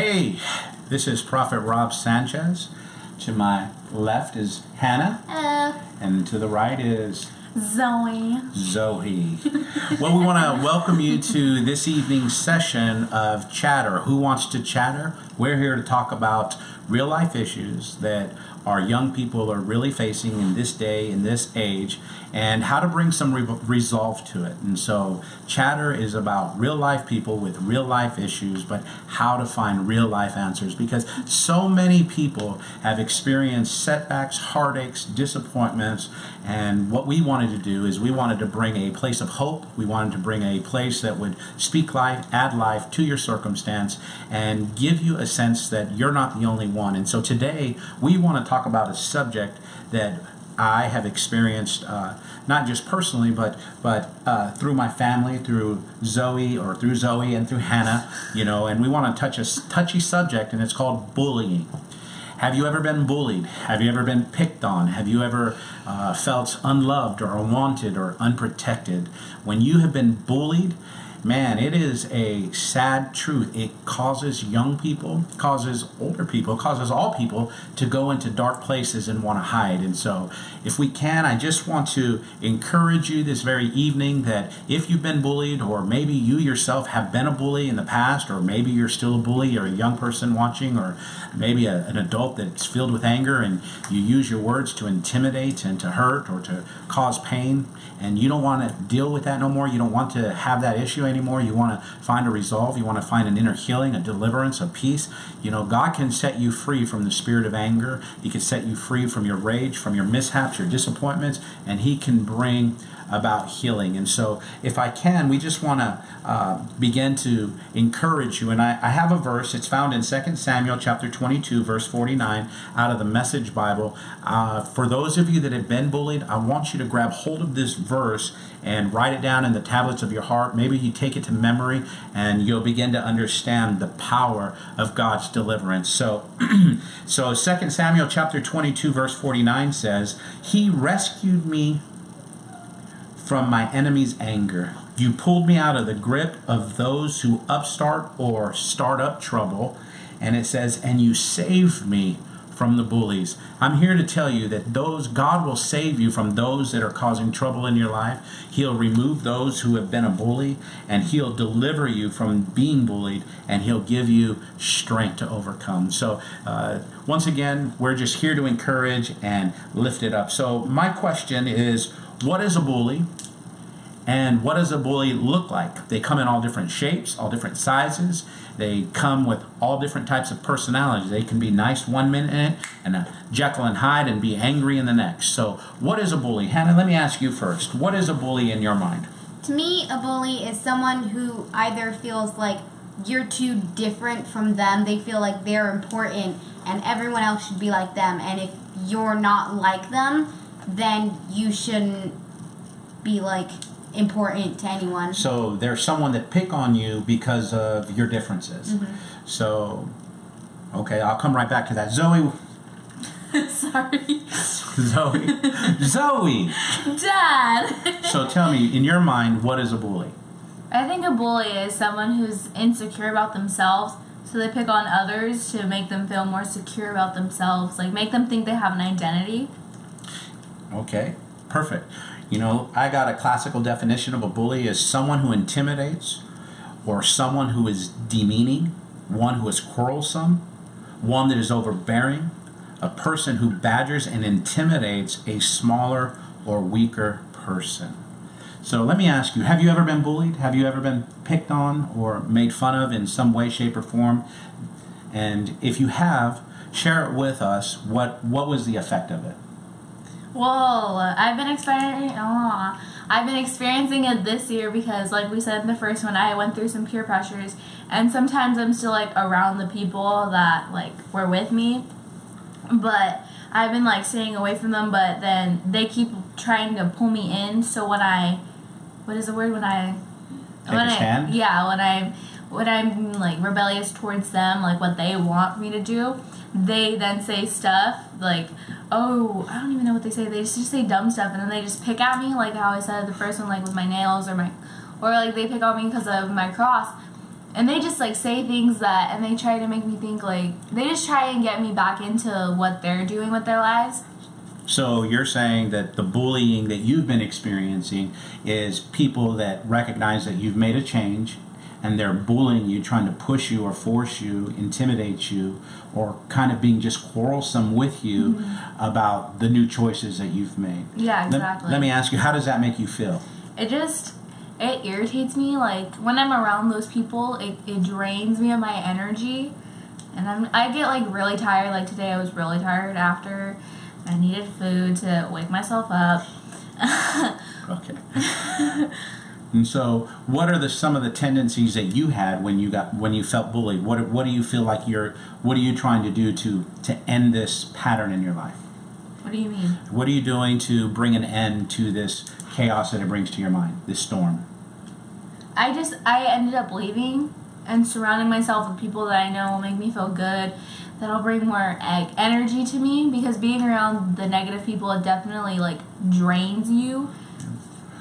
Hey, this is Prophet Rob Sanchez. To my left is Hannah. Hello. And to the right is Zoe. Well, we want to welcome you to this evening's session of Chatter. Who wants to chatter? We're here to talk about real life issues that our young people are really facing in this day, in this age, and how to bring some resolve to it. And so Chatter is about real life people with real life issues, but how to find real life answers, because so many people have experienced setbacks, heartaches, disappointments, and what we wanted to do is we wanted to bring a place of hope. We wanted to bring a place that would speak life, add life to your circumstance, and give you a sense that you're not the only one. And so today we want to talk about a subject that I have experienced, not just personally, but through my family, through Zoe and through Hannah, and we want to touch a touchy subject, and it's called bullying. Have you ever been bullied? Have you ever been picked on? Have you ever felt unloved or unwanted or unprotected? When you have been bullied, man, it is a sad truth. It causes young people, causes older people, causes all people to go into dark places and want to hide. And so if we can, I just want to encourage you this very evening that if you've been bullied, or maybe you yourself have been a bully in the past, or maybe you're still a bully, or a young person watching, or maybe an adult that's filled with anger, and you use your words to intimidate and to hurt or to cause pain, and you don't want to deal with that no more. You don't want to have that issue anymore. You want to find a resolve. You want to find an inner healing, a deliverance, a peace. God can set you free from the spirit of anger. He can set you free from your rage, from your mishaps, your disappointments, and He can bring about healing. And so if I can, we just want to begin to encourage you. And I have a verse. It's found in 2 Samuel chapter 22, verse 49, out of the Message Bible. For those of you that have been bullied, I want you to grab hold of this verse and write it down in the tablets of your heart. Maybe you take it to memory, and you'll begin to understand the power of God's deliverance. So 2 Samuel chapter 22, verse 49 says, "He rescued me from my enemy's anger. You pulled me out of the grip of those who upstart or start up trouble." And it says, "And you saved me from the bullies." I'm here to tell you that God will save you from those that are causing trouble in your life. He'll remove those who have been a bully, and He'll deliver you from being bullied, and He'll give you strength to overcome. So once again, we're just here to encourage and lift it up. So my question is, what is a bully? And what does a bully look like? They come in all different shapes, all different sizes. They come with all different types of personalities. They can be nice one minute and a Jekyll and Hyde and be angry in the next. So what is a bully? Hannah, let me ask you first. What is a bully in your mind? To me, a bully is someone who either feels like you're too different from them. They feel like they're important and everyone else should be like them. And if you're not like them, then you shouldn't be important to anyone. So there's someone that pick on you because of your differences. Mm-hmm. So, okay, I'll come right back to that. Zoe. Sorry. Zoe. Dad. So tell me, in your mind, what is a bully? I think a bully is someone who's insecure about themselves, so they pick on others to make them feel more secure about themselves, make them think they have an identity. Okay, perfect. I got a classical definition of a bully as someone who intimidates, or someone who is demeaning, one who is quarrelsome, one that is overbearing, a person who badgers and intimidates a smaller or weaker person. So let me ask you, have you ever been bullied? Have you ever been picked on or made fun of in some way, shape, or form? And if you have, share it with us. What was the effect of it? Well, I've been experiencing it this year because, like we said in the first one, I went through some peer pressures, and sometimes I'm still around the people that were with me, but I've been staying away from them. But then they keep trying to pull me in. So when I take a stand? Yeah, when I'm rebellious towards them, what they want me to do, they then say stuff oh, I don't even know what they say. They just say dumb stuff, and then they just pick at me, how I said the first one, with my nails or they pick on me because of my cross. and they just like say things that, and they try to make me think like, they just try and get me back into what they're doing with their lives. So you're saying that the bullying that you've been experiencing is people that recognize that you've made a change and they're bullying you, trying to push you or force you, intimidate you, or kind of being just quarrelsome with you about the new choices that you've made. Yeah, exactly. Let me ask you, how does that make you feel? It irritates me. Like, when I'm around those people, it drains me of my energy. And I get, like, really tired. Like, today I was really tired after. I needed food to wake myself up. Okay. And so, what are some of the tendencies that you had when you felt bullied? What do you feel like what are you trying to do to end this pattern in your life? What do you mean? What are you doing to bring an end to this chaos that it brings to your mind, this storm? I ended up leaving and surrounding myself with people that I know will make me feel good, that'll bring more energy to me, because being around the negative people, it definitely like drains you.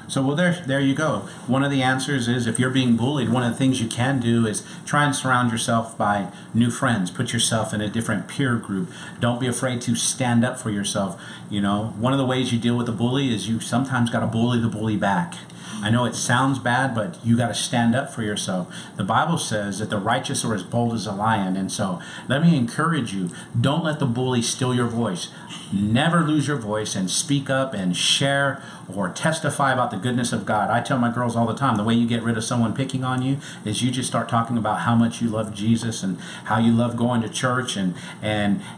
So, well, there you go. One of the answers is, if you're being bullied, one of the things you can do is try and surround yourself by new friends. Put yourself in a different peer group. Don't be afraid to stand up for yourself. You know, one of the ways you deal with the bully is you sometimes got to bully the bully back. I know it sounds bad, but you got to stand up for yourself. The Bible says that the righteous are as bold as a lion. And so let me encourage you, don't let the bully steal your voice. Never lose your voice and speak up and share or testify about the goodness of God. I tell my girls all the time, the way you get rid of someone picking on you is you just start talking about how much you love Jesus and how you love going to church and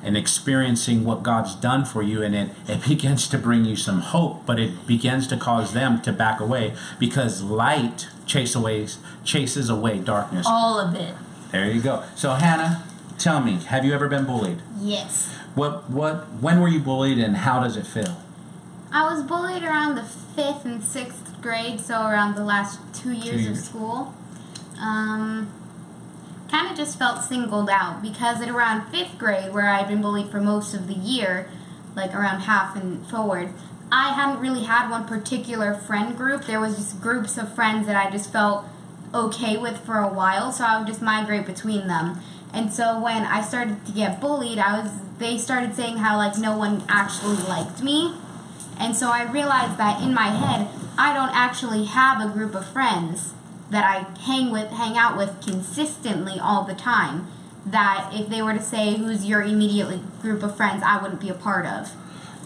experiencing what God's done for you. And it begins to bring you some hope, but it begins to cause them to back away, because light chases away darkness. All of it. There you go. So Hannah, tell me, have you ever been bullied? Yes. When were you bullied, and how does it feel? I was bullied around the 5th and 6th grade, so around the last 2 years of school. Kind of just felt singled out, because at around 5th grade, where I'd been bullied for most of the year, like around half and forward, I hadn't really had one particular friend group. There was just groups of friends that I just felt okay with for a while, so I would just migrate between them. And so when I started to get bullied, they started saying how like no one actually liked me. And so I realized that in my head, I don't actually have a group of friends that I hang out with consistently all the time, that if they were to say who's your immediate group of friends, I wouldn't be a part of.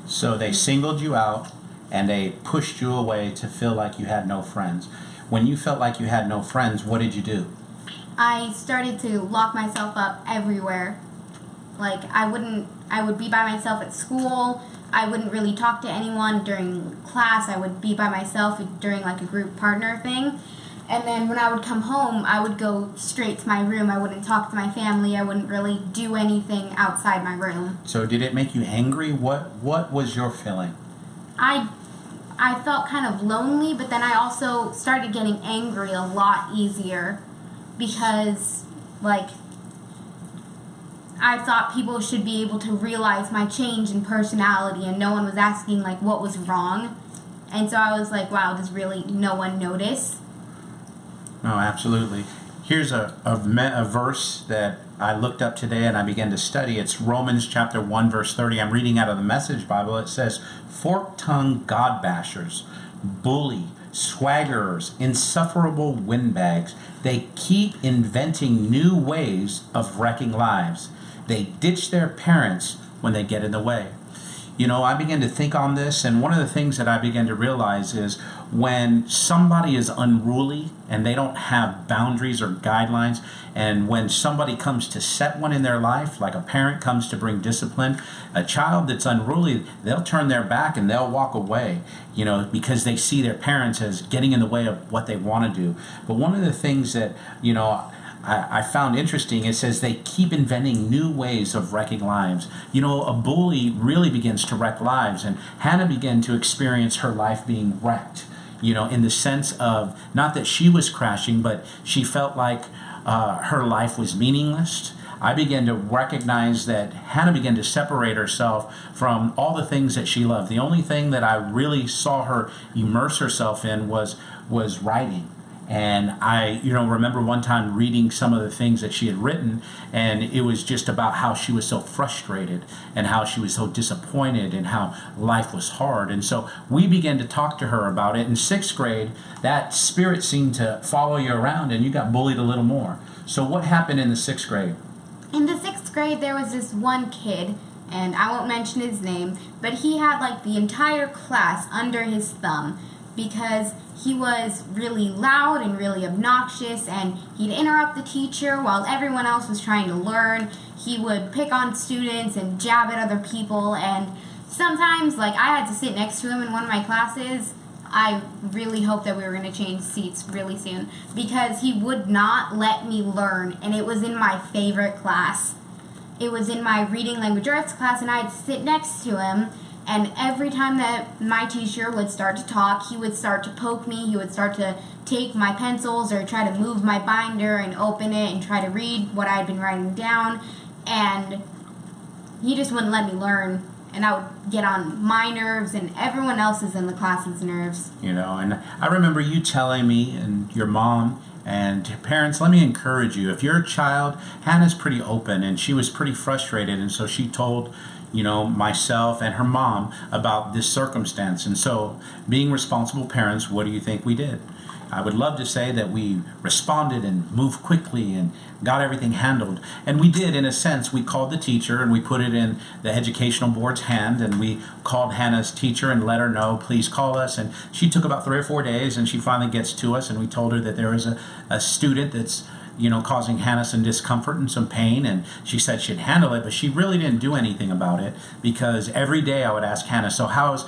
So they singled you out and they pushed you away to feel like you had no friends. When you felt like you had no friends, what did you do? I started to lock myself up everywhere. Like, I would be by myself at school. I wouldn't really talk to anyone during class. I would be by myself during like a group partner thing. And then when I would come home, I would go straight to my room. I wouldn't talk to my family. I wouldn't really do anything outside my room. So did it make you angry? What was your feeling? I felt kind of lonely, but then I also started getting angry a lot easier, because like I thought people should be able to realize my change in personality, and no one was asking like what was wrong. And so I was like, wow, does really no one notice? No, absolutely. Here's a verse that I looked up today and I began to study. It's Romans chapter 1, verse 30. I'm reading out of the Message Bible. It says, "Fork-tongued God-bashers, bully, swaggerers, insufferable windbags. They keep inventing new ways of wrecking lives. They ditch their parents when they get in the way." You know, I began to think on this, and one of the things that I began to realize is when somebody is unruly and they don't have boundaries or guidelines, and when somebody comes to set one in their life, like a parent comes to bring discipline, a child that's unruly, they'll turn their back and they'll walk away, you know, because they see their parents as getting in the way of what they want to do. But one of the things that, you know, I found interesting, it says they keep inventing new ways of wrecking lives. You know, a bully really begins to wreck lives, and Hannah began to experience her life being wrecked, you know, in the sense of not that she was crashing, but she felt like her life was meaningless. I began to recognize that Hannah began to separate herself from all the things that she loved. The only thing that I really saw her immerse herself in was writing. And I, remember one time reading some of the things that she had written, and it was just about how she was so frustrated and how she was so disappointed and how life was hard. And so we began to talk to her about it. In 6th grade, that spirit seemed to follow you around, and you got bullied a little more. So what happened in the 6th grade? In the 6th grade, there was this one kid, and I won't mention his name, but he had like the entire class under his thumb because he was really loud and really obnoxious, and he'd interrupt the teacher while everyone else was trying to learn. He would pick on students and jab at other people, and sometimes, like, I had to sit next to him in one of my classes. I really hope that we were going to change seats really soon because he would not let me learn, and it was in my favorite class. It was in my reading language arts class, and I'd sit next to him, and every time that my teacher would start to talk, he would start to poke me. He would start to take my pencils or try to move my binder and open it and try to read what I'd been writing down, and he just wouldn't let me learn. And I would get on my nerves and everyone else's in the class's nerves. And I remember you telling me and your mom and parents, let me encourage you. If you're a child, Hannah's pretty open, and she was pretty frustrated, and so she told myself and her mom about this circumstance. And so, being responsible parents, what do you think we did? I would love to say that we responded and moved quickly and got everything handled. And we did, in a sense. We called the teacher and we put it in the educational board's hand, and we called Hannah's teacher and let her know, please call us. And she took about 3 or 4 days, and she finally gets to us, and we told her that there was a student that's causing Hannah some discomfort and some pain, and she said she'd handle it, but she really didn't do anything about it, because every day I would ask Hannah, so how's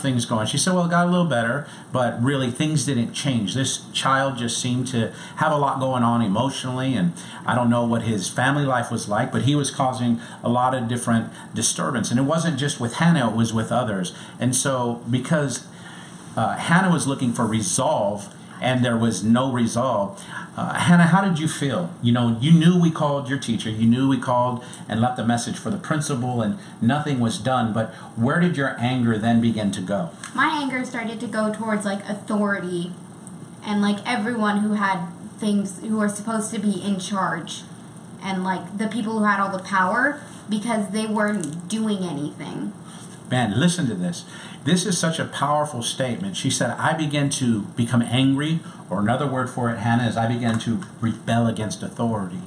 things going? She said, well, it got a little better, but really things didn't change. This child just seemed to have a lot going on emotionally, and I don't know what his family life was like, but he was causing a lot of different disturbance, and it wasn't just with Hannah, it was with others. And so because Hannah was looking for resolve, and there was no resolve. Hannah, how did you feel? You knew we called your teacher. You knew we called and left a message for the principal, and nothing was done. But where did your anger then begin to go? My anger started to go towards, like, authority and, like, everyone who had things, who were supposed to be in charge, and, like, the people who had all the power, because they weren't doing anything. Man, listen to this. This is such a powerful statement. She said, I began to become angry, or another word for it, Hannah, is I began to rebel against authority.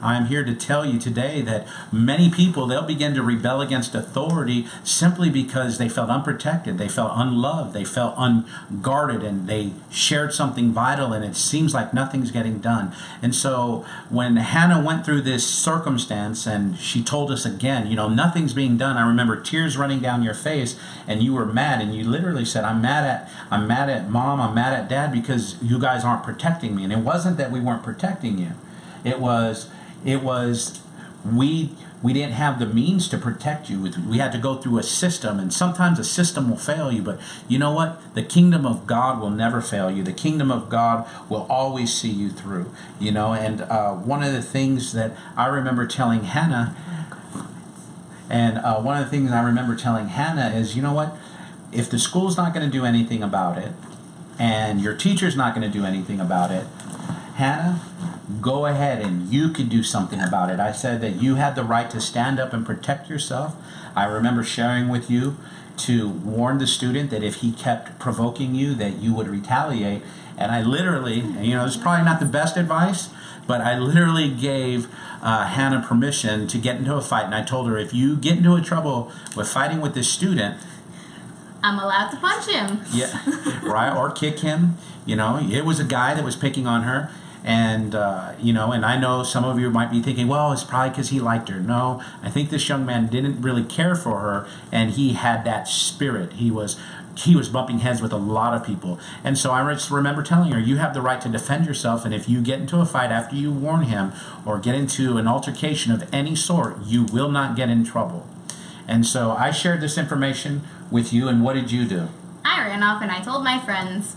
I'm here to tell you today that many people, they'll begin to rebel against authority simply because they felt unprotected, they felt unloved, they felt unguarded, and they shared something vital, and it seems like nothing's getting done. And so when Hannah went through this circumstance and she told us again, nothing's being done, I remember tears running down your face, and you were mad, and you literally said, I'm mad at mom, I'm mad at dad because you guys aren't protecting me. And it wasn't that we weren't protecting you. It was we didn't have the means to protect you. We had to go through a system, and sometimes a system will fail you, but you know what? The kingdom of God will never fail you. The kingdom of God will always see you through. And one of the things that I remember telling Hannah, is, you know what? If the school's not going to do anything about it, and your teacher's not going to do anything about it, Hannah, go ahead and you can do something about it. I said that you had the right to stand up and protect yourself. I remember sharing with you to warn the student that if he kept provoking you, that you would retaliate. And I literally, this is probably not the best advice, but I literally gave Hannah permission to get into a fight. And I told her, if you get into a trouble with fighting with this student, I'm allowed to punch him. Yeah, right, or kick him. It was a guy that was picking on her. And, and I know some of you might be thinking, well, it's probably because he liked her. No, I think this young man didn't really care for her, and he had that spirit. He was bumping heads with a lot of people. And so I just remember telling her, you have the right to defend yourself, and if you get into a fight after you warn him or get into an altercation of any sort, you will not get in trouble. And so I shared this information with you, and what did you do? I ran off and I told my friends.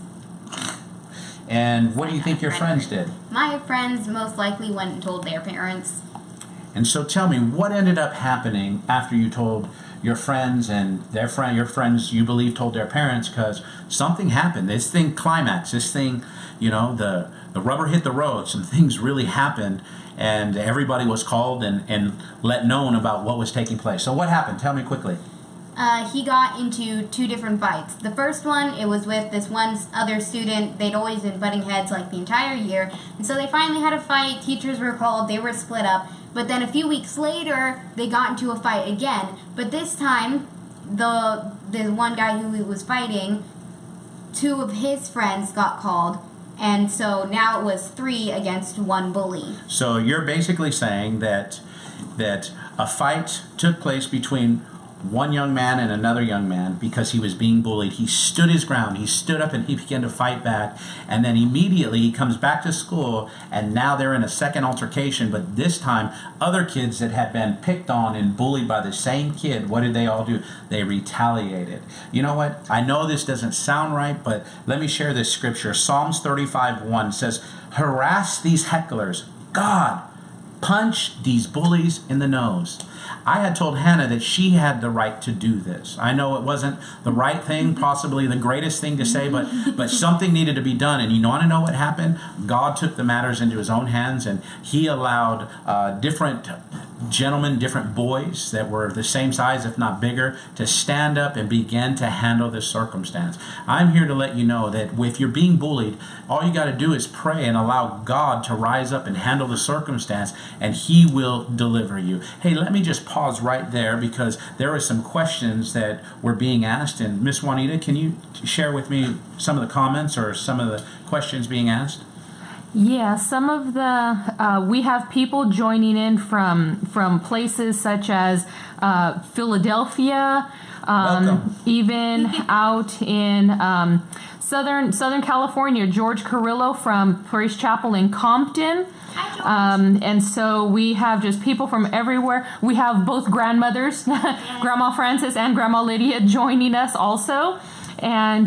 And what do you think your friends did? My friends most likely went and told their parents. And so tell me, what ended up happening after you told your friends and your friends, you believe, told their parents because something happened. This thing climaxed. This thing, the rubber hit the road. Some things really happened, and everybody was called and let known about what was taking place. So what happened? Tell me quickly. He got into 2 different fights. The first one, it was with this one other student. They'd always been butting heads like the entire year. And so they finally had a fight. Teachers were called. They were split up. But then a few weeks later, they got into a fight again. But this time, the one guy who he was fighting, 2 of his friends got called. And so now it was 3 against 1 bully. So you're basically saying that a fight took place between one young man and another young man because he was being bullied. He stood his ground. He stood up and he began to fight back. And then immediately he comes back to school, and now they're in a second altercation. But this time, other kids that had been picked on and bullied by the same kid, what did they all do? They retaliated. You know what? I know this doesn't sound right, but let me share this scripture. Psalms 35:1 says, harass these hecklers. God, punch these bullies in the nose. I had told Hannah that she had the right to do this. I know it wasn't the right thing, possibly the greatest thing to say, but something needed to be done. And you want to know what happened? God took the matters into his own hands, and he allowed different gentlemen, different boys that were the same size, if not bigger, to stand up and begin to handle this circumstance. I'm here to let you know that if you're being bullied, all you got to do is pray and allow God to rise up and handle the circumstance, and he will deliver you. Hey, let me just pause right there because there are some questions that were being asked. And Miss Juanita, can you share with me some of the comments or some of the questions being asked? Yeah, some of the we have people joining in from places such as Philadelphia, even out in Southern California. George Carrillo from Praise Chapel in Compton. And so we have just people from everywhere. We have both grandmothers, Grandma Frances and Grandma Lydia, joining us also. And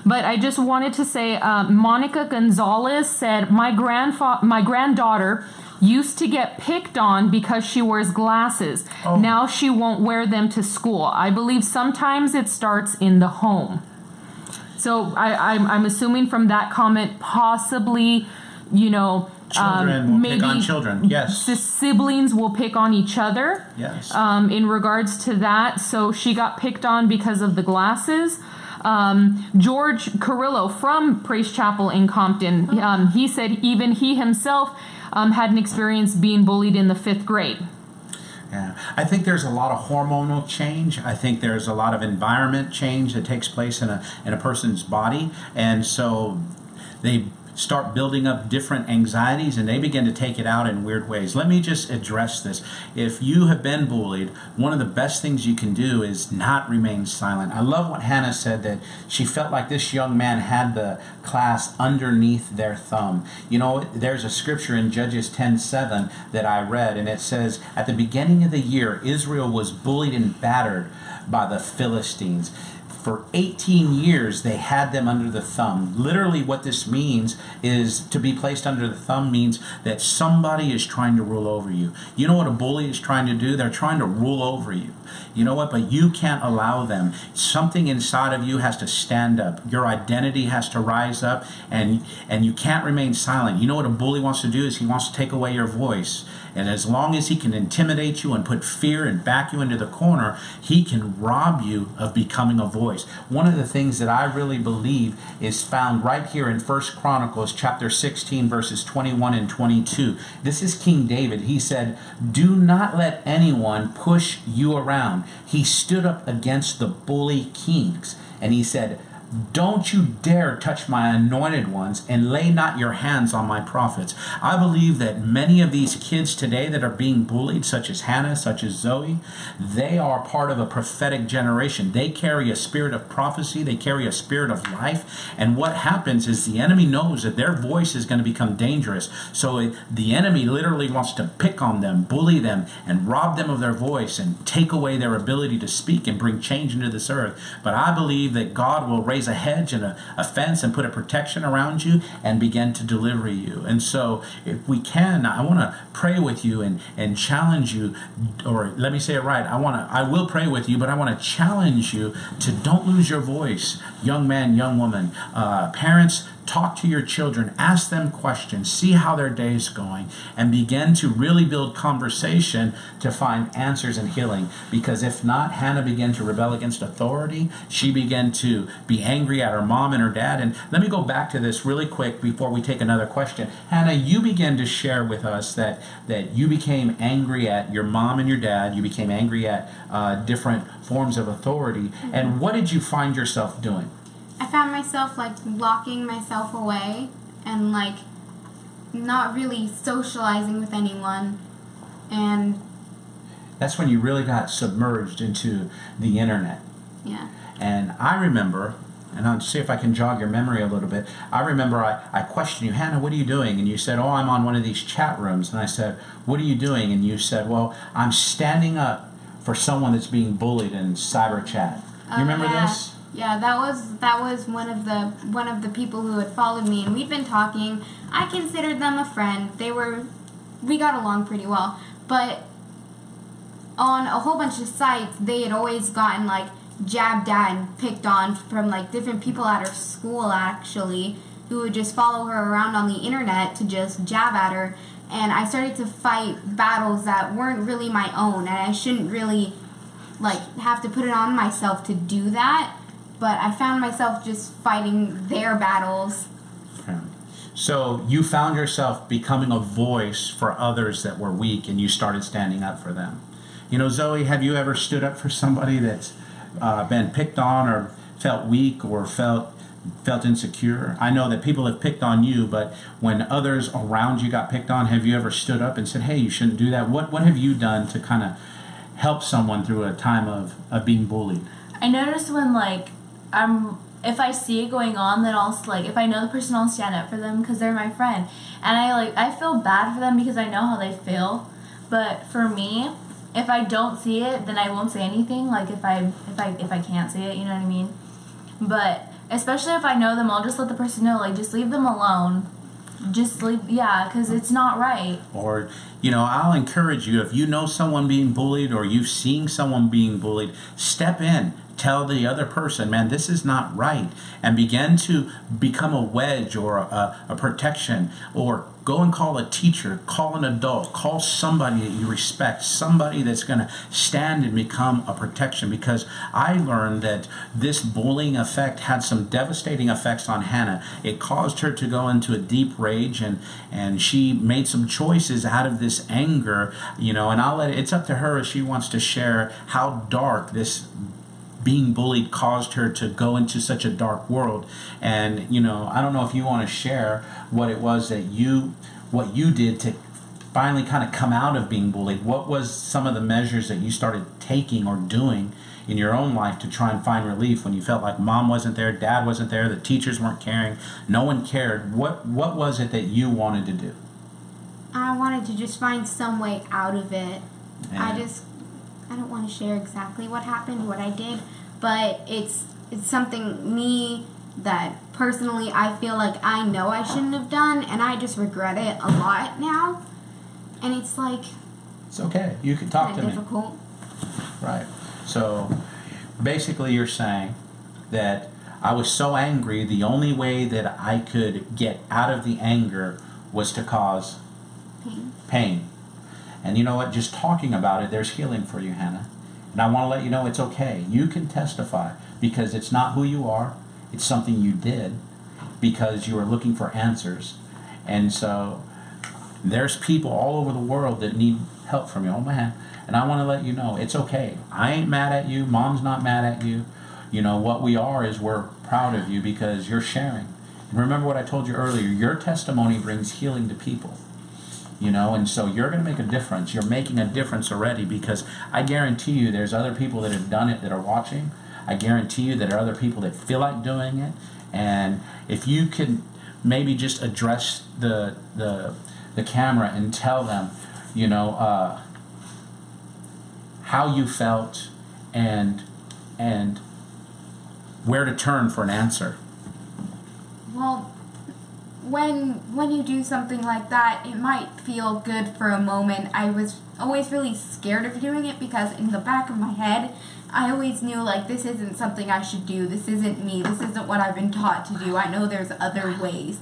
but I just wanted to say, Monica Gonzalez said, my granddaughter used to get picked on because she wears glasses. Oh. Now she won't wear them to school. I believe sometimes it starts in the home. So I'm assuming from that comment, possibly, children will pick on children. Yes. The siblings will pick on each other. Yes. In regards to that, so she got picked on because of the glasses. George Carrillo from Praise Chapel in Compton, he said even he himself had an experience being bullied in the 5th grade. Yeah, I think there's a lot of hormonal change. I think there's a lot of environment change that takes place in a person's body, and so they start building up different anxieties and they begin to take it out in weird ways. Let me just address this. If you have been bullied, one of the best things you can do is not remain silent. I love what Hannah said, that she felt like this young man had the class underneath their thumb. You know, there's a scripture in Judges 10:7 that I read, and it says, at the beginning of the year, Israel was bullied and battered by the Philistines. For 18 years, they had them under the thumb. Literally what this means is to be placed under the thumb means that somebody is trying to rule over you. You know what a bully is trying to do? They're trying to rule over you. You know what? But you can't allow them. Something inside of you has to stand up. Your identity has to rise up, and you can't remain silent. You know what a bully wants to do is he wants to take away your voice. And as long as he can intimidate you and put fear and back you into the corner, he can rob you of becoming a voice. One of the things that I really believe is found right here in 1 Chronicles chapter 16, verses 21 and 22. This is King David. He said, do not let anyone push you around. He stood up against the bully kings, and he said, don't you dare touch my anointed ones, and lay not your hands on my prophets. I believe that many of these kids today that are being bullied, such as Hannah, such as Zoe, they are part of a prophetic generation. They carry a spirit of prophecy. They carry a spirit of life. And what happens is the enemy knows that their voice is going to become dangerous. So the enemy literally wants to pick on them, bully them, and rob them of their voice and take away their ability to speak and bring change into this earth. But I believe that God will raise raise a hedge and a fence and put a protection around you and begin to deliver you. And so if we can, I want to pray with you and challenge you, or let me say it right, I will pray with you, but I want to challenge you to don't lose your voice, young man, young woman, parents. Talk to your children, ask them questions, see how their day's going, and begin to really build conversation to find answers and healing. Because if not, Hannah began to rebel against authority. She began to be angry at her mom and her dad. And let me go back to this really quick before we take another question. Hannah, you began to share with us that you became angry at your mom and your dad. You became angry at different forms of authority. Mm-hmm. And what did you find yourself doing? I found myself like locking myself away and like not really socializing with anyone, and that's when you really got submerged into the internet. yeah. And I remember, and I'll see if I can jog your memory a little bit. I remember I questioned you, Hannah, what are you doing? And you said, oh, I'm on one of these chat rooms. And I said, what are you doing? And you said, well, I'm standing up for someone that's being bullied in cyber chat. You remember this? Yeah, that was one of the people who had followed me, and we'd been talking. I considered them a friend. We got along pretty well, but on a whole bunch of sites, they had always gotten like jabbed at and picked on from like different people at her school, actually, who would just follow her around on the internet to just jab at her. And I started to fight battles that weren't really my own, and I shouldn't really like have to put it on myself to do that. But I found myself just fighting their battles. Yeah. So you found yourself becoming a voice for others that were weak, and you started standing up for them. You know, Zoe, have you ever stood up for somebody that's been picked on or felt weak or felt insecure? I know that people have picked on you, but when others around you got picked on, have you ever stood up and said, hey, you shouldn't do that? What have you done to kind of help someone through a time of being bullied? I notice when if I see it going on, then I'll like, if I know the person, I'll stand up for them because they're my friend, and I feel bad for them because I know how they feel. But for me, if I don't see it, then I won't say anything. Like if I can't see it, you know what I mean. But especially if I know them, I'll just let the person know, like, just leave them alone. Just leave, yeah, because it's not right. Or, you know, I'll encourage you, if you know someone being bullied or you've seen someone being bullied, step in. Tell the other person, man, this is not right, and begin to become a wedge or a protection, or go and call a teacher, call an adult, call somebody that you respect, somebody that's going to stand and become a protection. Because I learned that this bullying effect had some devastating effects on Hannah. It caused her to go into a deep rage, and she made some choices out of this anger, you know, and it's up to her if she wants to share how dark this being bullied caused her to go into such a dark world. And, you know, I don't know if you want to share what it was that what you did to finally kind of come out of being bullied. What was some of the measures that you started taking or doing in your own life to try and find relief when you felt like mom wasn't there, dad wasn't there, the teachers weren't caring, no one cared? What was it that you wanted to do? I wanted to just find some way out of it. And I don't want to share exactly what happened, what I did, but it's something me that personally I feel like I know I shouldn't have done, and I just regret it a lot now. And it's like, it's okay. You can talk to me. Difficult. Right. So basically you're saying that I was so angry, the only way that I could get out of the anger was to cause pain. And you know what? Just talking about it, there's healing for you, Hannah. And I want to let you know it's okay. You can testify, because it's not who you are. It's something you did because you were looking for answers. And so there's people all over the world that need help from you. Oh, man. And I want to let you know it's okay. I ain't mad at you. Mom's not mad at you. You know, what we are is we're proud of you because you're sharing. And remember what I told you earlier. Your testimony brings healing to people. You know, and so you're going to make a difference. You're making a difference already, because I guarantee you there's other people that have done it that are watching. I guarantee you that there are other people that feel like doing it. And if you can maybe just address the camera and tell them, you know, how you felt and where to turn for an answer. Well, when you do something like that, it might feel good for a moment. I was always really scared of doing it because in the back of my head, I always knew, like, this isn't something I should do. This isn't me. This isn't what I've been taught to do. I know there's other ways.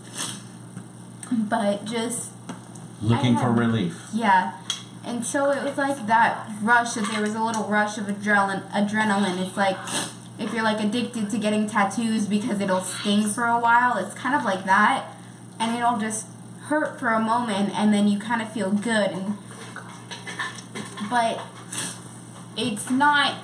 But just... Looking for relief. Yeah. And so it was like that rush, that there was a little rush of adrenaline. It's like if you're, like, addicted to getting tattoos because it'll sting for a while. It's kind of like that. And it'll just hurt for a moment, and then you kind of feel good. But it's not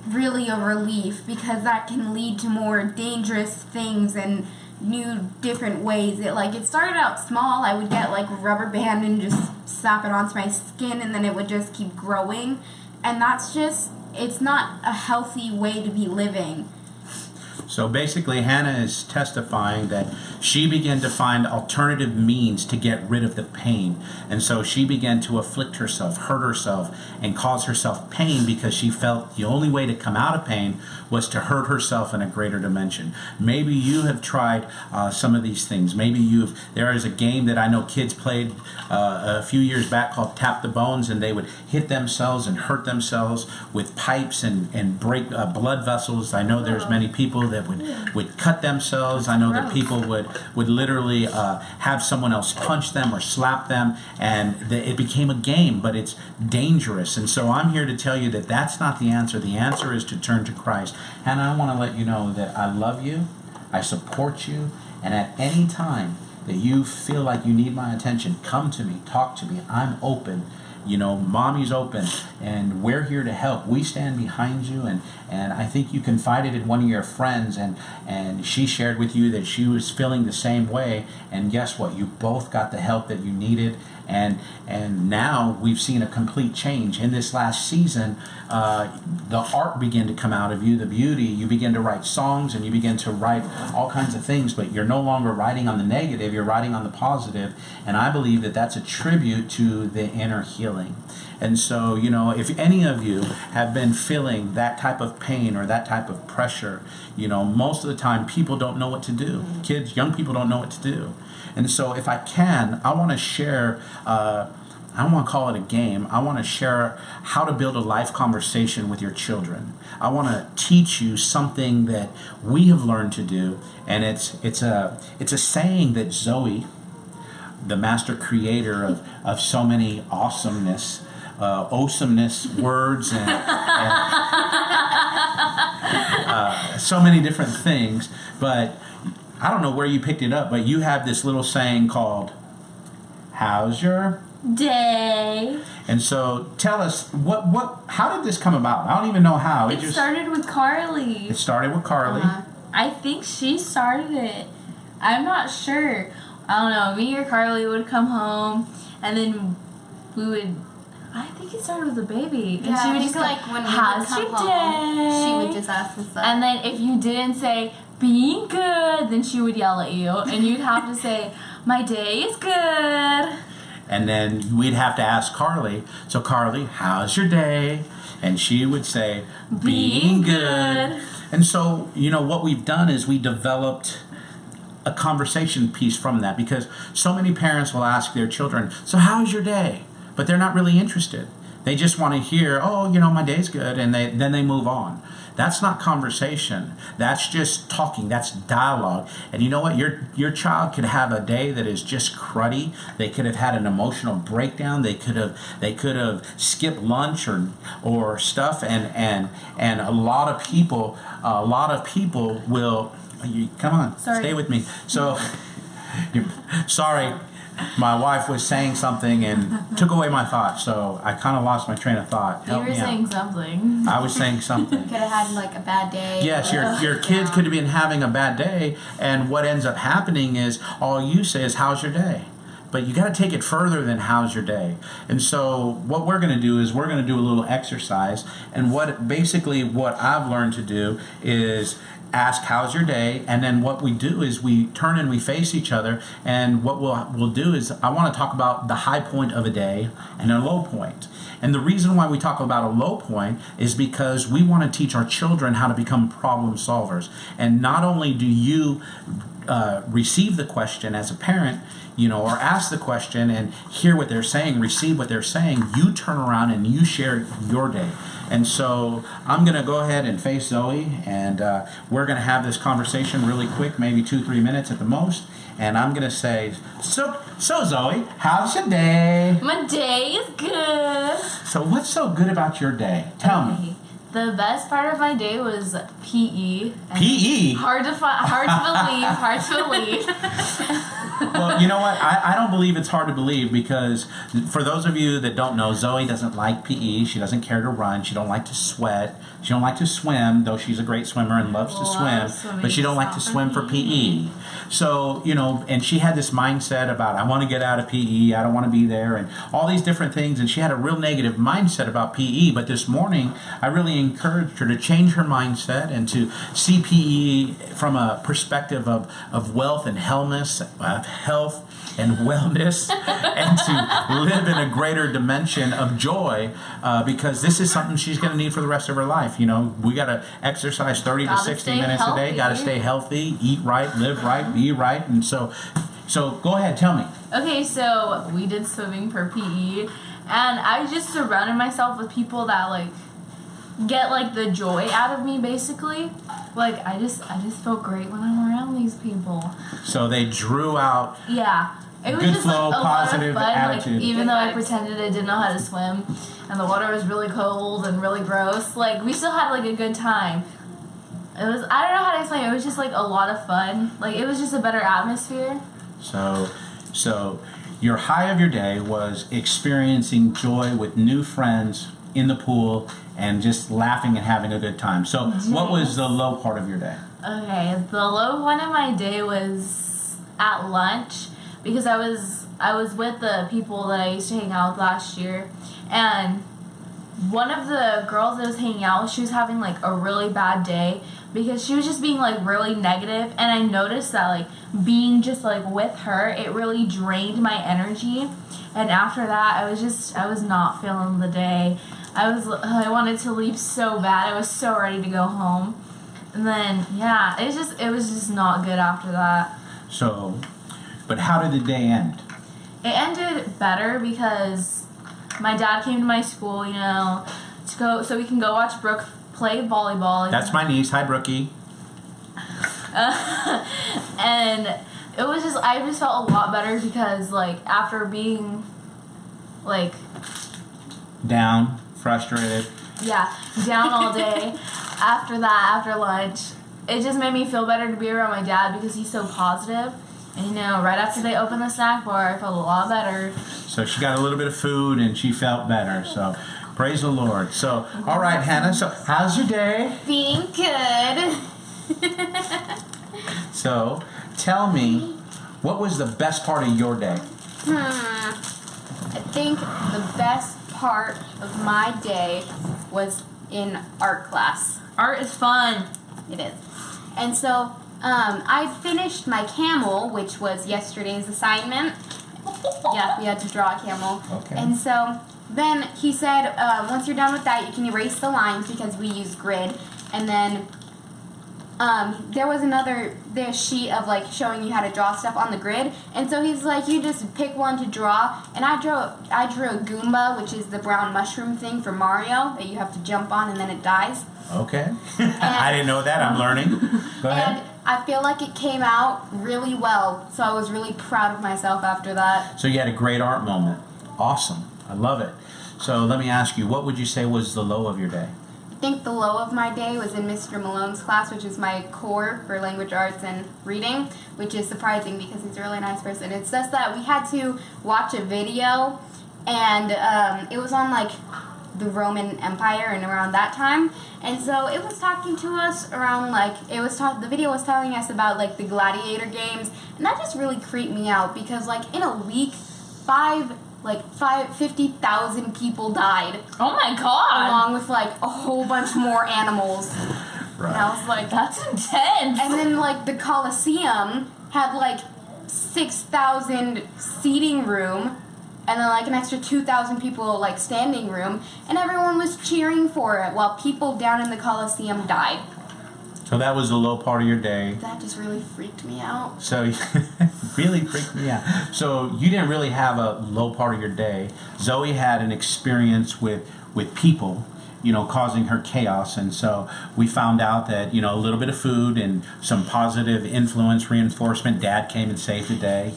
really a relief, because that can lead to more dangerous things and new different ways. It started out small. I would get like a rubber band and just slap it onto my skin, and then it would just keep growing. And it's not a healthy way to be living. So basically, Hannah is testifying that she began to find alternative means to get rid of the pain. And so she began to afflict herself, hurt herself, and cause herself pain because she felt the only way to come out of pain was to hurt herself in a greater dimension. Maybe you have tried some of these things. Maybe there is a game that I know kids played a few years back called Tap the Bones, and they would hit themselves and hurt themselves with pipes and break blood vessels. I know there's many people that would cut themselves. I know that people would literally have someone else punch them or slap them, and it became a game, but it's dangerous. And so I'm here to tell you that that's not the answer. The answer is to turn to Christ. Hannah, I want to let you know that I love you, I support you, and at any time that you feel like you need my attention, come to me, talk to me. I'm open. Mommy's open, and we're here to help. We stand behind you, and I think you confided in one of your friends, and she shared with you that she was feeling the same way, and guess what? You both got the help that you needed, and now we've seen a complete change. In this last season, the art began to come out of you, the beauty. You begin to write songs, and you begin to write all kinds of things, but you're no longer writing on the negative, you're writing on the positive, and I believe that that's a tribute to the inner healing. And so, if any of you have been feeling that type of pain or that type of pressure, most of the time people don't know what to do. Kids, young people don't know what to do. And so if I can, I want to share, I don't want to call it a game. I want to share how to build a life conversation with your children. I want to teach you something that we have learned to do. And it's a saying that Zoe, the master creator of so many awesomeness words and so many different things, but I don't know where you picked it up, but you have this little saying called, "How's your day?" And so tell us, how did this come about? I don't even know how. It started with Carly. It started with Carly. I think she started it. I'm not sure. I don't know. Me or Carly would come home, and then we would. I think it started with the baby. And she would just like when we "How's would your come day?" home, she would just ask us that. And then if you didn't say "being good," then she would yell at you, and you'd have to say "my day is good." And then we'd have to ask Carly, so Carly, how's your day? And she would say, being good. And so, what we've done is we developed a conversation piece from that, because so many parents will ask their children, so how's your day? But they're not really interested. They just want to hear, oh, my day's good, and then they move on. That's not conversation. That's just talking. That's dialogue. And you know what? Your child could have a day that is just cruddy. They could have had an emotional breakdown. They could have skipped lunch or stuff. And a lot of people will. Come on, Sorry. Stay with me. So, sorry. My wife was saying something and took away my thought, so I kind of lost my train of thought. You were saying something. I was saying something. Could have had like a bad day. Yes, your kids could have been having a bad day, and what ends up happening is all you say is, how's your day? But you got to take it further than how's your day. And so what we're going to do is we're going to do a little exercise, and what I've learned to do is ask, how's your day? And then what we do is we turn and we face each other. And what we'll do is I want to talk about the high point of a day and a low point. And the reason why we talk about a low point is because we want to teach our children how to become problem solvers. And not only do you receive the question as a parent, or ask the question and hear what they're saying, receive what they're saying, you turn around and you share your day. And so I'm going to go ahead and face Zoe, and we're going to have this conversation really quick, maybe 2-3 minutes at the most. And I'm going to say, so Zoe, how's your day? My day is good. So what's so good about your day? Tell me. The best part of my day was PE. PE? Hard to believe. Well, you know what? I don't believe it's hard to believe, because for those of you that don't know, Zoe doesn't like PE. She doesn't care to run. She don't like to sweat. She don't like to swim, though she's a great swimmer and loves to swim. But she don't like to swim for PE. So, and she had this mindset about, I want to get out of PE. I don't want to be there, and all these different things. And she had a real negative mindset about PE. But this morning, I really encouraged her to change her mindset and to see PE from a perspective of wealth and health and wellness, and to live in a greater dimension of joy, because this is something she's going to need for the rest of her life. We got to exercise 30 to 60 minutes a day, got to stay healthy, eat right, live right, be right. And so go ahead, tell me. Okay, so we did swimming for PE, and I just surrounded myself with people that get the joy out of me, basically. I just feel great when I'm around these people. So they drew out it was good just flow, a positive lot of fun. attitude. Even though I pretended I didn't know how to swim and the water was really cold and really gross, we still had a good time. It was, I don't know how to explain it, was just a lot of fun. It was just a better atmosphere. So your high of your day was experiencing joy with new friends in the pool and just laughing and having a good time. So what was the low part of your day? Okay, the low point of my day was at lunch, because I was with the people that I used to hang out with last year, and one of the girls that I was hanging out with, she was having a really bad day because she was just being really negative, and I noticed that being just with her, it really drained my energy. And after that, I was not feeling the day. I wanted to leave so bad. I was so ready to go home. And then, it was just not good after that. So, but how did the day end? It ended better because my dad came to my school, to go, so we can go watch Brooke play volleyball. That's my niece. Hi, Brookie. And it was I just felt a lot better because, after being, down, frustrated. Yeah, down all day. After lunch, it just made me feel better to be around my dad because he's so positive. And, right after they opened the snack bar, I felt a lot better. So she got a little bit of food and she felt better. So praise the Lord. So, all right, Hannah. So how's your day? Being good. So tell me, what was the best part of your day? I think the best part of my day was in art class. Art is fun. It is. And so I finished my camel, which was yesterday's assignment. Yeah, we had to draw a camel. Okay. And so then he said, once you're done with that, you can erase the lines because we use grid. And then there was their sheet of showing you how to draw stuff on the grid. And so he's like, you just pick one to draw. And I drew a Goomba, which is the brown mushroom thing for Mario that you have to jump on and then it dies. Okay. I didn't know that. I'm learning. Go ahead. And I feel like it came out really well. So I was really proud of myself after that. So you had a great art moment. Awesome. I love it. So let me ask you, what would you say was the low of your day? I think the low of my day was in Mr. Malone's class, which is my core for language arts and reading, which is surprising because he's a really nice person. It's just that we had to watch a video, and it was on the Roman Empire and around that time, and so it was talking to us around the video was telling us about the gladiator games, and that just really creeped me out because in a week, 50,000 people died. Oh my god! Along with a whole bunch more animals. And I was like, that's intense. And then, like, the Coliseum had, like, 6,000 seating room, and then, like, an extra 2,000 people, like, standing room, and everyone was cheering for it while people down in the Coliseum died. So that was the low part of your day. That just really freaked me out. So, really freaked me out. So you didn't really have a low part of your day. Zoe had an experience with people, causing her chaos. And so we found out that, a little bit of food and some positive influence reinforcement. Dad came and saved the day.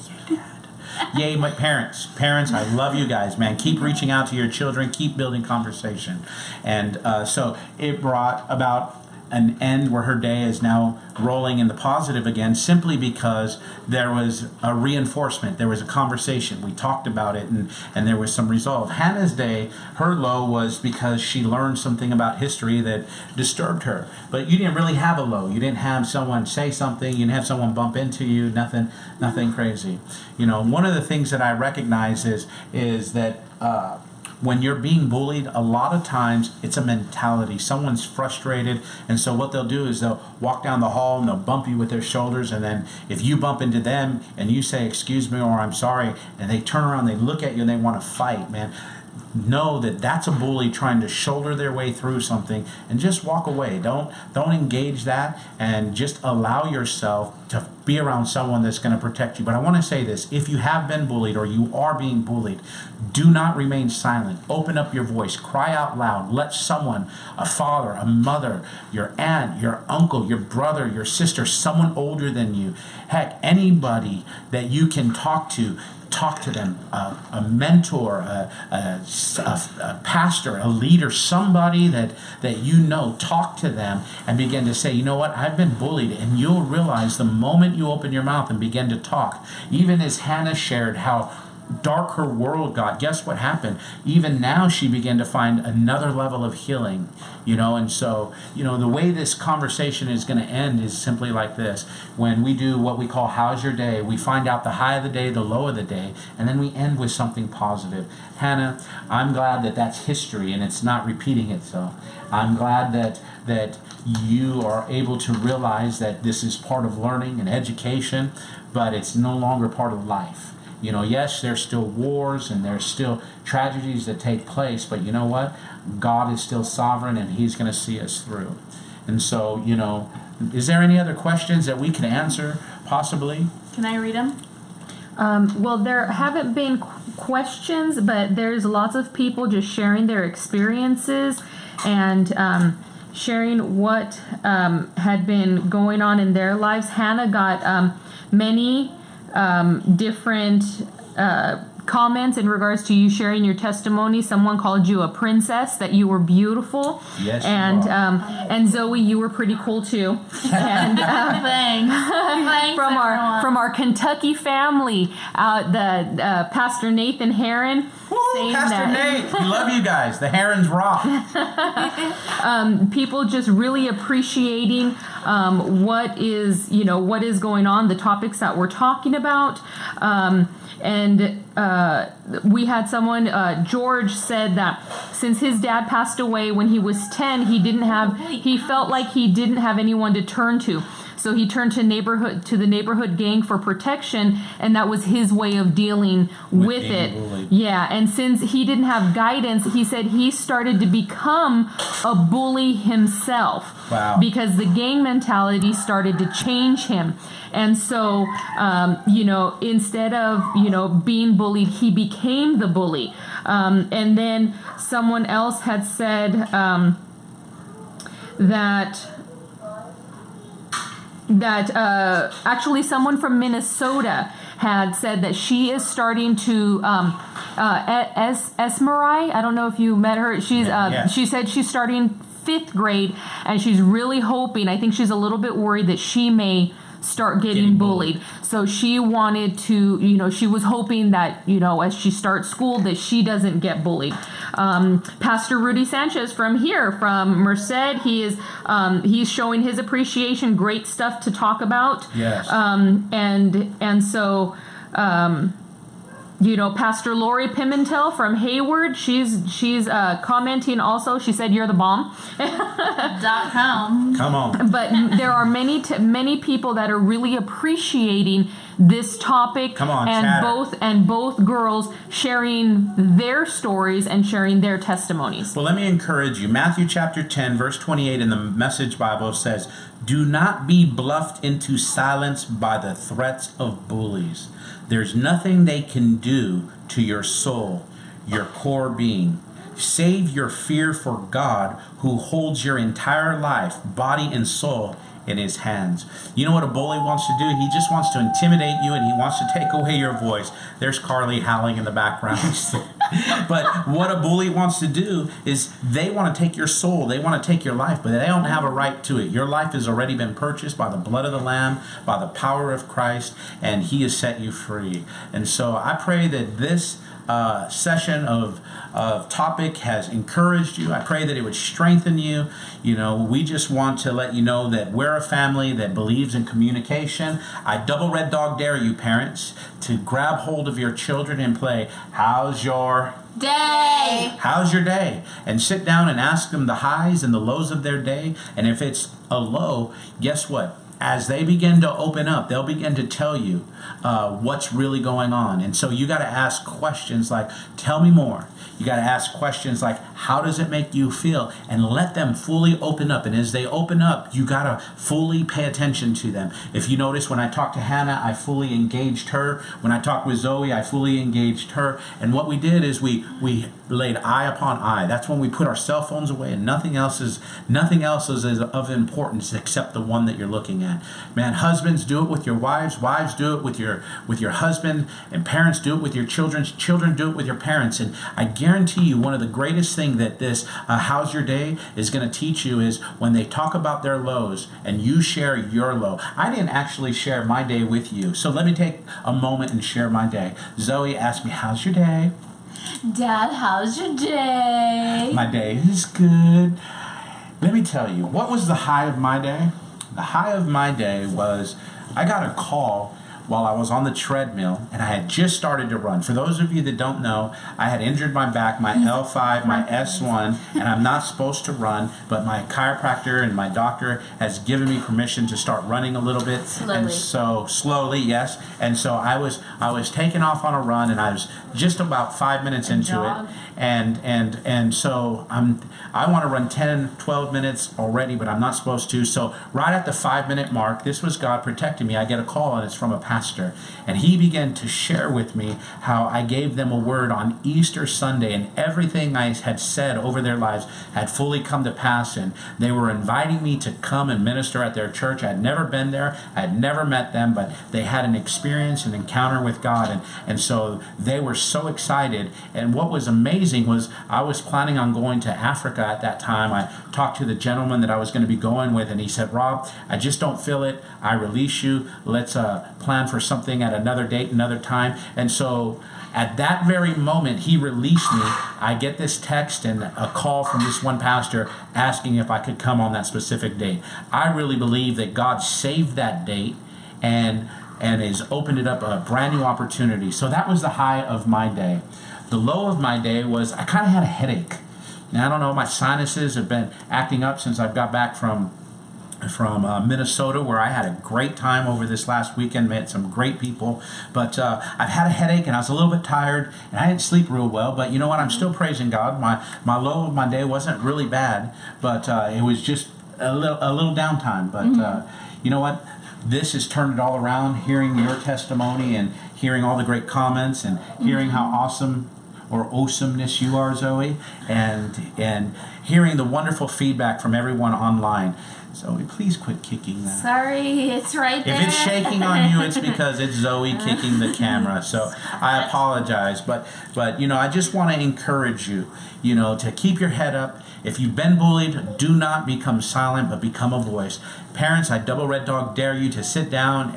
Yay, my parents, I love you guys, man. Keep reaching out to your children. Keep building conversation. And so it brought about an end where her day is now rolling in the positive again, simply because there was a reinforcement, there was a conversation, we talked about it, and there was some resolve. Hannah's day, her low was because she learned something about history that disturbed her. But you didn't really have a low. You didn't have someone say something, you didn't have someone bump into you, nothing crazy. One of the things that I recognize is that when you're being bullied, a lot of times it's a mentality. Someone's frustrated, and so what they'll do is they'll walk down the hall and they'll bump you with their shoulders, and then if you bump into them and you say, "Excuse me," or "I'm sorry," and they turn around, they look at you, and they want to fight, man. Know that that's a bully trying to shoulder their way through something, and just walk away. Don't engage that, and just allow yourself to be around someone that's going to protect you. But I want to say this: if you have been bullied or you are being bullied, do not remain silent. Open up your voice, cry out loud. Let someone, a father, a mother, your aunt, your uncle, your brother, your sister, someone older than you, heck, anybody that you can talk to them, a mentor, a pastor, a leader, somebody that talk to them and begin to say, "You know what, I've been bullied." And you'll realize the moment you open your mouth and begin to talk, even as Hannah shared how dark her world got, guess what happened? Even now she began to find another level of healing, and so, the way this conversation is going to end is simply like this. When we do what we call How's Your Day, we find out the high of the day, the low of the day, and then we end with something positive. Hannah, I'm glad that that's history and it's not repeating itself. I'm glad that you are able to realize that this is part of learning and education, but it's no longer part of life. Yes, there's still wars and there's still tragedies that take place, but you know what? God is still sovereign and He's going to see us through. And so, is there any other questions that we can answer, possibly? Can I read them? Well, there haven't been questions, but there's lots of people just sharing their experiences and sharing what had been going on in their lives. Hannah got many different comments in regards to you sharing your testimony. Someone called you a princess, that you were beautiful. Yes, and you are. And Zoe, you were pretty cool too. And Thanks. Thanks, from our Kentucky family, the Pastor Nathan Heron. Woo, Pastor Nate, we love you guys. The Herons rock. People just really appreciating what is going on, the topics that we're talking about. And we had someone, George, said that since his dad passed away when he was 10, he felt like he didn't have anyone to turn to. So he turned to the neighborhood gang for protection, and that was his way of dealing with it. Bullied. Yeah, and since he didn't have guidance, he said he started to become a bully himself. Wow. Because the gang mentality started to change him. And so, instead of, being bullied, he became the bully. And then someone else had said that actually someone from Minnesota had said that she is starting to Esmerai. I don't know if you met her. She said she's starting 5th grade, and she's really hoping, I think she's a little bit worried that she may start getting bullied. So she wanted to, she was hoping that, as she starts school, that she doesn't get bullied. Pastor Rudy Sanchez from Merced, he's showing his appreciation, great stuff to talk about. Yes. And so Pastor Lori Pimentel from Hayward, she's commenting also. She said, "You're the bomb." .com. Come on. But there are many people that are really appreciating this topic. Come on, and chatter. both girls sharing their stories and sharing their testimonies. Well, let me encourage you. Matthew chapter 10, verse 28 in the Message Bible says, "Do not be bluffed into silence by the threats of bullies. There's nothing they can do to your soul, your core being. Save your fear for God, who holds your entire life, body and soul, in his hands." You know what a bully wants to do? He just wants to intimidate you, and he wants to take away your voice. There's Carly howling in the background. But what a bully wants to do is they want to take your soul, they want to take your life, but they don't have a right to it. Your life has already been purchased by the blood of the Lamb, by the power of Christ, and he has set you free. And so I pray that this session of topic has encouraged you. I pray that it would strengthen you. We just want to let you know that we're a family that believes in communication. I double red dog dare you, parents, to grab hold of your children and play, "How's your Day. How's your day?" And sit down and ask them the highs and the lows of their day. And if it's a low, guess what? As they begin to open up, they'll begin to tell you what's really going on. And so you got to ask questions like, "Tell me more." You got to ask questions like, "How does it make you feel?" And let them fully open up. And as they open up, you got to fully pay attention to them. If you notice, when I talked to Hannah, I fully engaged her. When I talked with Zoe, I fully engaged her. And what we did is we laid eye upon eye. That's when we put our cell phones away, and nothing else is of importance except the one that you're looking at. Man, husbands, do it with your wives. Wives, do it with your husband. And parents, do it with your children. Children, do it with your parents. And I guarantee you, one of the greatest things that this "How's Your Day" is going to teach you is when they talk about their lows and you share your low. I didn't actually share my day with you, so let me take a moment and share my day. Zoe asked me, "How's your day?" Dad, how's your day? My day is good. Let me tell you, what was the high of my day? The high of my day was I got a call while I was on the treadmill, and I had just started to run. For those of you that don't know, I had injured my back, my L5, my S1, and I'm not supposed to run, but my chiropractor and my doctor has given me permission to start running a little bit. Slowly. And so slowly, yes. And so I was taking off on a run, and I was just about 5 minutes into jog. it. And so I want to run 10, 12 minutes already, but I'm not supposed to. So right at the 5-minute mark, this was God protecting me. I get a call, and it's from a pastor. And he began to share with me how I gave them a word on Easter Sunday, and everything I had said over their lives had fully come to pass. And they were inviting me to come and minister at their church. I had never been there. I had never met them, but they had an experience, an encounter with God. And so they were so excited. And what was amazing was I was planning on going to Africa at that time. I talked to the gentleman that I was going to be going with, and he said, "Rob, I just don't feel it. I release you. Let's plan for something at another date, another time." And so at that very moment he released me, I get this text and a call from this one pastor asking if I could come on that specific date. I really believe that God saved that date and has opened it up a brand new opportunity. So that was the high of my day. The low of my day was I kind of had a headache. Now, I don't know, my sinuses have been acting up since I got back from Minnesota, where I had a great time over this last weekend, met some great people. But I've had a headache, and I was a little bit tired, and I didn't sleep real well. But you know what? I'm still praising God. My low of my day wasn't really bad, but it was just a little downtime. But you know what? This has turned it all around, hearing your testimony and hearing all the great comments and hearing how awesome or awesomeness you are, Zoe, and hearing the wonderful feedback from everyone online. Zoe, please quit kicking that. Sorry, it's right there. If it's shaking on you, it's because it's Zoe kicking the camera. So I apologize. But I just want to encourage you, to keep your head up. If you've been bullied, do not become silent, but become a voice. Parents, I double red dog dare you to sit down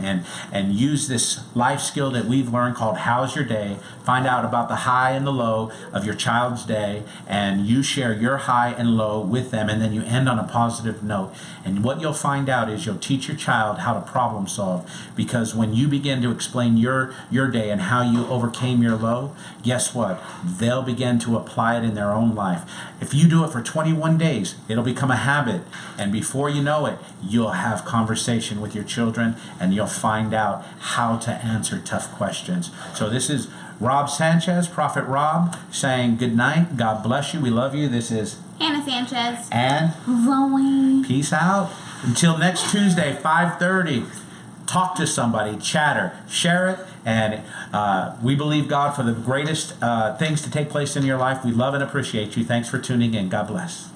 and use this life skill that we've learned called How's Your Day. Find out about the high and the low of your child's day, and you share your high and low with them, and then you end on a positive note. And what you'll find out is you'll teach your child how to problem solve, because when you begin to explain your day and how you overcame your low, guess what? They'll begin to apply it in their own life. If you do it for 21 days, it'll become a habit. And before you know it, you'll have conversation with your children and you'll find out how to answer tough questions. So this is Rob Sanchez, Prophet Rob, saying good night. God bless you. We love you. This is Hannah Sanchez. And Zoe. peace out. Until next Tuesday, 5:30. Talk to somebody, chatter, share it, and we believe God for the greatest things to take place in your life. We love and appreciate you. Thanks for tuning in. God bless.